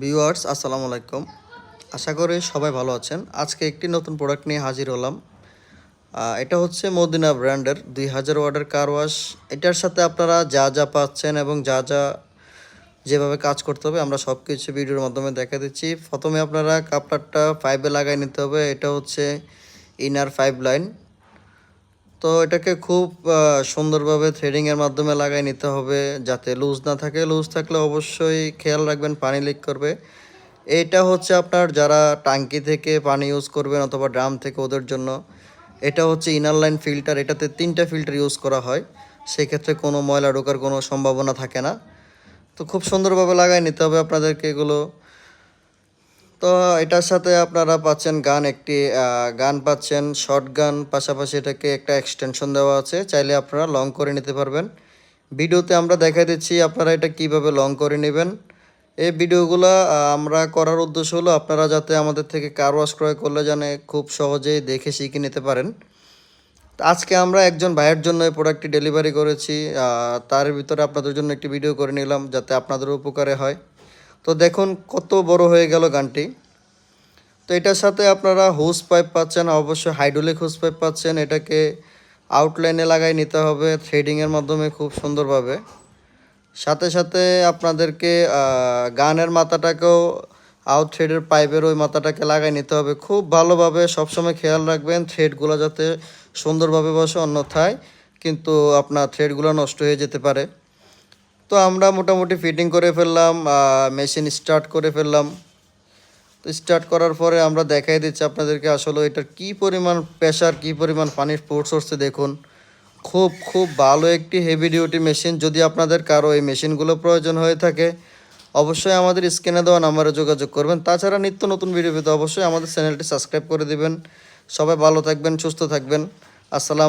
Viewers আসসালামু আলাইকুম। আশা করি সবাই ভালো আছেন। আজকে একটি নতুন প্রোডাক্ট নিয়ে হাজির হলাম। এটা হচ্ছে মদিনা ব্র্যান্ডের 2000 ওয়াটের কার ওয়াশ। এটার সাথে আপনারা যা যা পাচ্ছেন এবং যা যা যেভাবে কাজ করতে হবে আমরা সব কিছু ভিডিওর মাধ্যমে দেখা দিচ্ছি। প্রথমে আপনারা কাপড়টা পাইপে লাগাই নিতে হবে। এটা হচ্ছে ইনার পাইপ লাইন। তো এটাকে খুব সুন্দরভাবে থ্রেডিংয়ের মাধ্যমে লাগাই নিতে হবে যাতে লুজ না থাকে। লুজ থাকলে অবশ্যই খেয়াল রাখবেন পানি লিক করবে। এটা হচ্ছে আপনার যারা ট্যাঙ্কি থেকে পানি ইউজ করবেন অথবা ড্রাম থেকে ওদের জন্য। এটা হচ্ছে ইনার লাইন ফিল্টার। এটাতে 3টা ফিল্টার ইউজ করা হয়। সেক্ষেত্রে কোনো ময়লা ঢোকার কোনো সম্ভাবনা থাকে না। তো খুব সুন্দরভাবে লাগাই নিতে হবে আপনাদেরকে এগুলো। তো এটার সাথে আপনারা পাচ্ছেন একটি গান পাচ্ছেন, শর্ট গান, পাশাপাশি এটাকে একটা এক্সটেনশন দেওয়া আছে। চাইলে আপনারা লং করে নিতে পারবেন। ভিডিওতে আমরা দেখাই দিচ্ছি আপনারা এটা কিভাবে লং করে নেবেন। এই ভিডিওগুলো আমরা করার উদ্দেশ্য হলো আপনারা যাতে আমাদের থেকে কার ওয়াশ ক্রয় করলে জানে খুব সহজেই দেখে শিখে নিতে পারেন। তো আজকে আমরা একজন ভাইয়ের জন্য এই প্রোডাক্টটি ডেলিভারি করেছি। তার ভিতরে আপনাদের জন্য একটি ভিডিও করে নিলাম যাতে আপনাদের উপকারে হয়। তো দেখুন কত বড় হয়ে গেল গানটি। তো এটার সাথে আপনারা হোস পাইপ পাচ্ছেন, অবশ্যই হাইড্রোলিক হোস পাইপ পাচ্ছেন। এটাকে আউটলাইনে লাগাই নিতে হবে থ্রেডিংয়ের মাধ্যমে খুব সুন্দরভাবে। সাথে সাথে আপনাদেরকে গানের মাথাটাকেও আউট থ্রেডের পাইপের ওই মাথাটাকে লাগাই নিতে হবে খুব ভালোভাবে। সবসময় খেয়াল রাখবেন থ্রেডগুলো যাতে সুন্দরভাবে বসে, অন্যথায় কিন্তু আপনার থ্রেডগুলো নষ্ট হয়ে যেতে পারে। তো আমরা মোটামুটি ফিটিং করে ফেললাম, মেশিন স্টার্ট করে ফেললাম। তো স্টার্ট করার পরে আমরা দেখাই দিচ্ছি আপনাদেরকে আসলে এটার কী পরিমাণ প্রেশার, কী পরিমাণ পানির ফোর্স হচ্ছে দেখুন। খুব খুব ভালো একটি হেভি ডিউটি মেশিন। যদি আপনাদের কারো এই মেশিনগুলো প্রয়োজন হয়ে থাকে অবশ্যই আমাদের স্ক্রিনে দেওয়া নাম্বারে যোগাযোগ করবেন। তাছাড়া নিত্য নতুন ভিডিও পেতে অবশ্যই আমাদের চ্যানেলটি সাবস্ক্রাইব করে দিবেন। সবাই ভালো থাকবেন, সুস্থ থাকবেন। আসসালাম।